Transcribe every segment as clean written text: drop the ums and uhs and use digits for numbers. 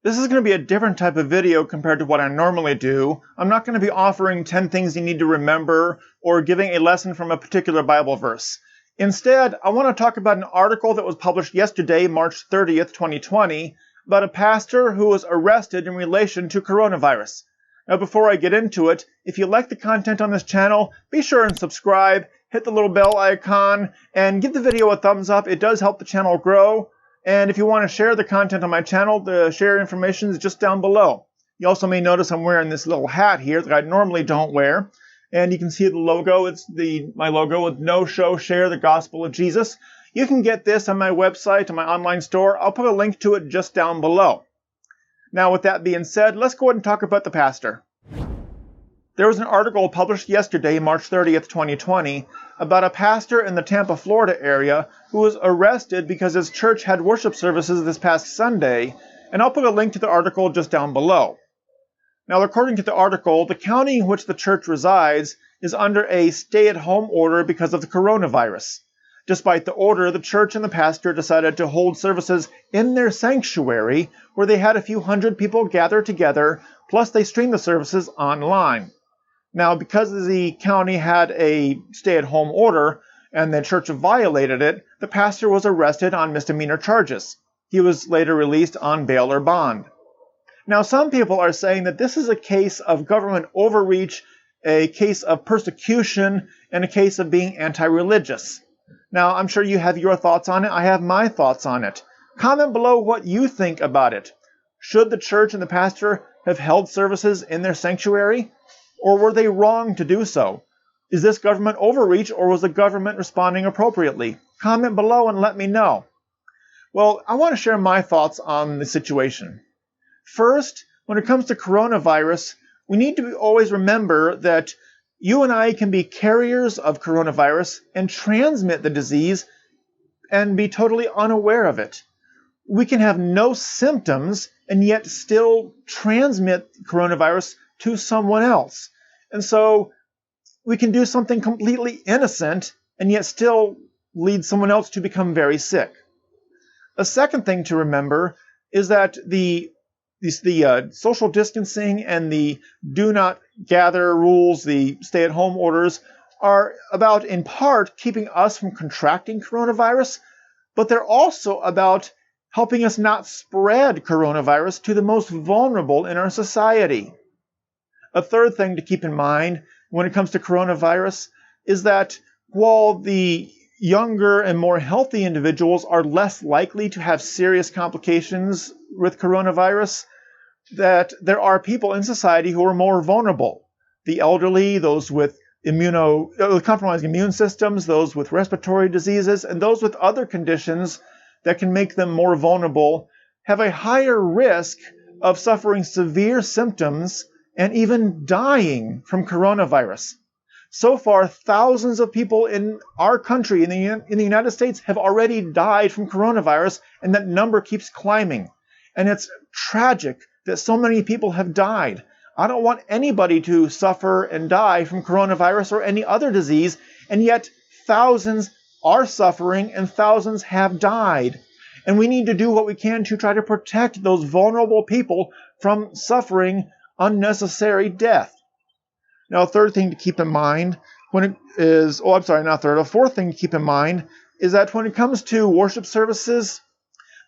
This is going to be a different type of video compared to what I normally do. I'm not going to be offering 10 things you need to remember or giving a lesson from a particular Bible verse. Instead, I want to talk about an article that was published yesterday, March 30th, 2020, about a pastor who was arrested in relation to coronavirus. Now, before I get into it, if you like the content on this channel, be sure and subscribe, hit the little bell icon, and give the video a thumbs up. It does help the channel grow. And if you want to share the content on my channel, the share information is just down below. You also may notice I'm wearing this little hat here that I normally don't wear. And you can see the logo. It's my logo with "No Show Share the Gospel of Jesus." You can get this on my website, on my online store. I'll put a link to it just down below. Now, with that being said, let's go ahead and talk about the pastor. There was an article published yesterday, March 30th, 2020, about a pastor in the Tampa, Florida area who was arrested because his church had worship services this past Sunday, and I'll put a link to the article just down below. Now, according to the article, the county in which the church resides is under a stay-at-home order because of the coronavirus. Despite the order, the church and the pastor decided to hold services in their sanctuary, where they had a few hundred people gather together, plus they streamed the services online. Now, because the county had a stay-at-home order and the church violated it, the pastor was arrested on misdemeanor charges. He was later released on bail or bond. Now, some people are saying that this is a case of government overreach, a case of persecution, and a case of being anti-religious. Now, I'm sure you have your thoughts on it. I have my thoughts on it. Comment below what you think about it. Should the church and the pastor have held services in their sanctuary? Or were they wrong to do so? Is this government overreach, or was the government responding appropriately? Comment below and let me know. Well, I want to share my thoughts on the situation. First, when it comes to coronavirus, we need to always remember that you and I can be carriers of coronavirus and transmit the disease and be totally unaware of it. We can have no symptoms and yet still transmit coronavirus to someone else. And so we can do something completely innocent and yet still lead someone else to become very sick. A second thing to remember is that the social distancing and the do not gather rules, the stay-at-home orders, are about, in part, keeping us from contracting coronavirus, but they're also about helping us not spread coronavirus to the most vulnerable in our society. A third thing to keep in mind when it comes to coronavirus is that while the younger and more healthy individuals are less likely to have serious complications with coronavirus, that there are people in society who are more vulnerable. The elderly, those with compromised immune systems, those with respiratory diseases, and those with other conditions that can make them more vulnerable have a higher risk of suffering severe symptoms and even dying from coronavirus. So far, thousands of people in our country, in the United States, have already died from coronavirus, and that number keeps climbing. And it's tragic that so many people have died. I don't want anybody to suffer and die from coronavirus or any other disease, and yet thousands are suffering and thousands have died. And we need to do what we can to try to protect those vulnerable people from suffering unnecessary death. Now, a third thing to keep in mind a fourth thing to keep in mind is that when it comes to worship services,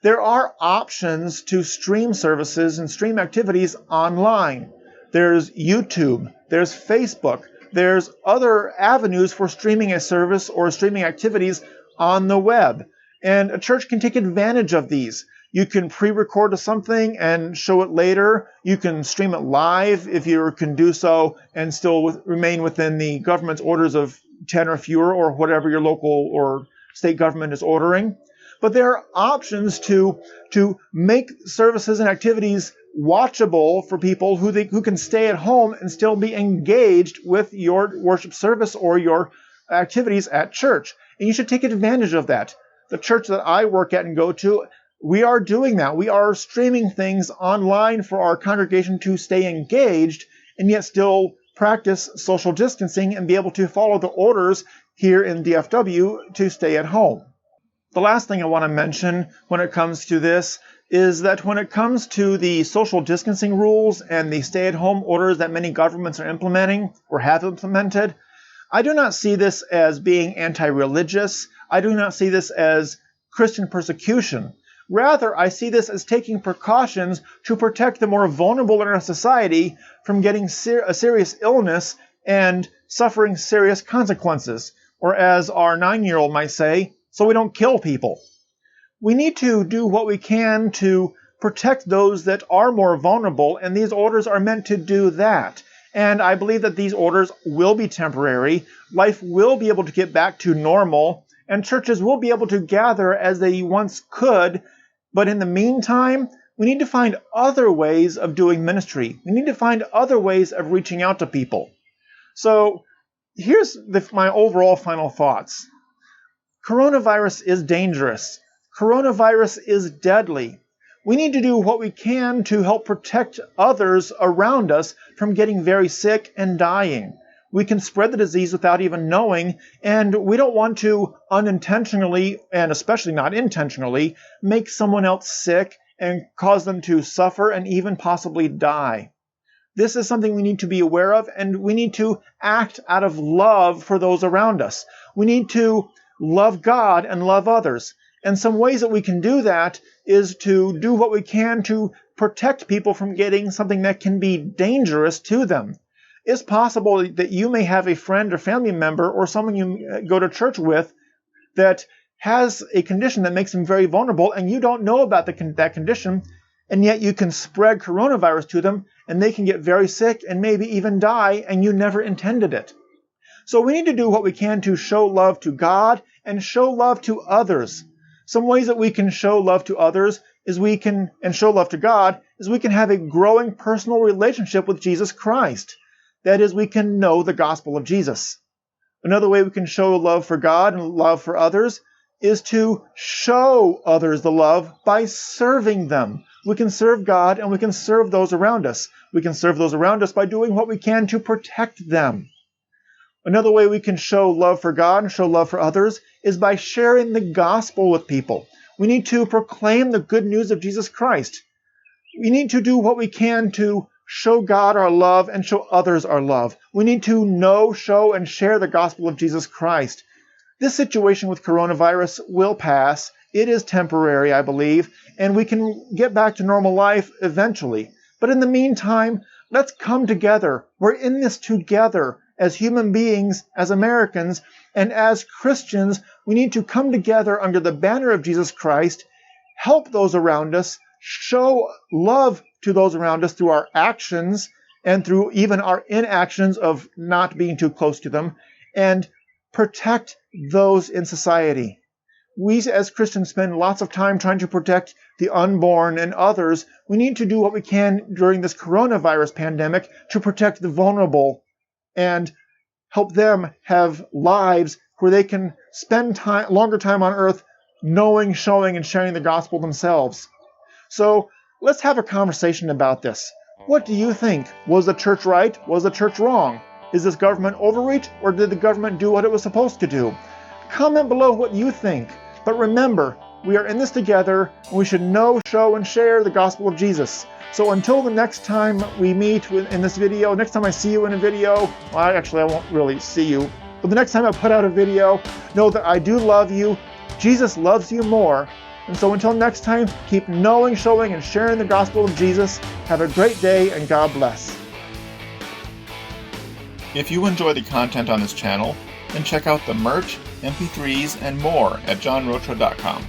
there are options to stream services and stream activities online. There's YouTube, there's Facebook, there's other avenues for streaming a service or streaming activities on the web. And a church can take advantage of these. You can pre-record something and show it later. You can stream it live if you can do so and still remain within the government's orders of 10 or fewer or whatever your local or state government is ordering. But there are options to make services and activities watchable for people who can stay at home and still be engaged with your worship service or your activities at church. And you should take advantage of that. The church that I work at and go to, we are doing that. We are streaming things online for our congregation to stay engaged and yet still practice social distancing and be able to follow the orders here in DFW to stay at home. The last thing I want to mention when it comes to this is that when it comes to the social distancing rules and the stay-at-home orders that many governments are implementing or have implemented, I do not see this as being anti-religious. I do not see this as Christian persecution. Rather, I see this as taking precautions to protect the more vulnerable in our society from getting a serious illness and suffering serious consequences, or as our 9-year-old might say, so we don't kill people. We need to do what we can to protect those that are more vulnerable, and these orders are meant to do that. And I believe that these orders will be temporary, life will be able to get back to normal, and churches will be able to gather as they once could. But in the meantime, we need to find other ways of doing ministry. We need to find other ways of reaching out to people. So here's my overall final thoughts. Coronavirus is dangerous. Coronavirus is deadly. We need to do what we can to help protect others around us from getting very sick and dying. We can spread the disease without even knowing, and we don't want to unintentionally, and especially not intentionally, make someone else sick and cause them to suffer and even possibly die. This is something we need to be aware of, and we need to act out of love for those around us. We need to love God and love others. And some ways that we can do that is to do what we can to protect people from getting something that can be dangerous to them. It's possible that you may have a friend or family member or someone you go to church with that has a condition that makes them very vulnerable, and you don't know about that condition, and yet you can spread coronavirus to them, and they can get very sick and maybe even die, and you never intended it. So we need to do what we can to show love to God and show love to others. Some ways that we can show love to others and show love to God is we can have a growing personal relationship with Jesus Christ. That is, we can know the gospel of Jesus. Another way we can show love for God and love for others is to show others the love by serving them. We can serve God and we can serve those around us. We can serve those around us by doing what we can to protect them. Another way we can show love for God and show love for others is by sharing the gospel with people. We need to proclaim the good news of Jesus Christ. We need to do what we can to show God our love and show others our love. We need to know, show, and share the gospel of Jesus Christ. This situation with coronavirus will pass. It is temporary, I believe, and we can get back to normal life eventually. But in the meantime, let's come together. We're in this together. As human beings, as Americans, and as Christians, we need to come together under the banner of Jesus Christ, help those around us, show love to those around us through our actions and through even our inactions of not being too close to them, and protect those in society. We as Christians spend lots of time trying to protect the unborn and others. We need to do what we can during this coronavirus pandemic to protect the vulnerable and help them have lives where they can spend longer time on earth knowing, showing, and sharing the gospel themselves. So let's have a conversation about this. What do you think? Was the church right? Was the church wrong? Is this government overreach, or did the government do what it was supposed to do? Comment below what you think. But remember, we are in this together, and we should know, show, and share the gospel of Jesus. So until the next time we meet in this video, next time I see you in a video, well, actually I won't really see you, but the next time I put out a video, know that I do love you. Jesus loves you more. And so until next time, keep knowing, showing, and sharing the gospel of Jesus. Have a great day, and God bless. If you enjoy the content on this channel, then check out the merch, MP3s, and more at johnrothra.com.